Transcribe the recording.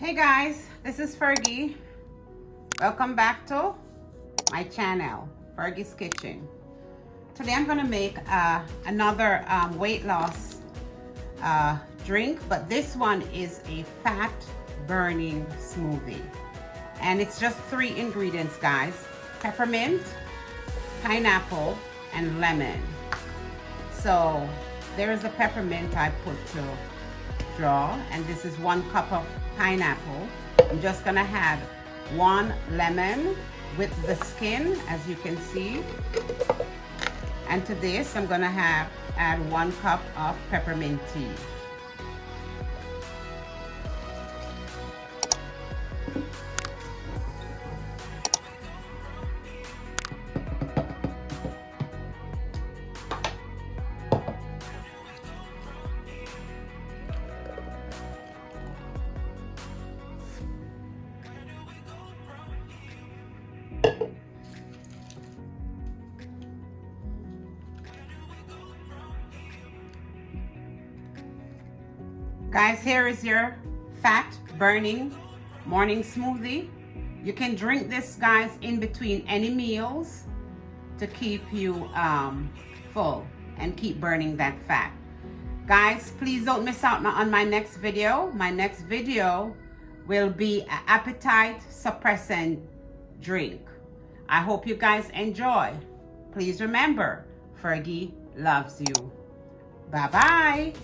Hey guys, this is Fergie. Welcome back to my channel, Fergie's Kitchen. Today I'm gonna make another weight loss drink, but this one is a fat burning smoothie. And it's just 3 ingredients, guys. Peppermint, pineapple, and lemon. So there's the peppermint I put to draw, and this is 1 cup of pineapple. I'm just gonna add 1 lemon with the skin, as you can see. And to this, I'm gonna add 1 cup of peppermint tea. Guys, here is your fat burning morning smoothie. You can drink this, guys, in between any meals to keep you full and keep burning that fat. Guys, please don't miss out on my next video. My next video will be an appetite suppressant drink. I hope you guys enjoy. Please remember, Fergie loves you. Bye-bye.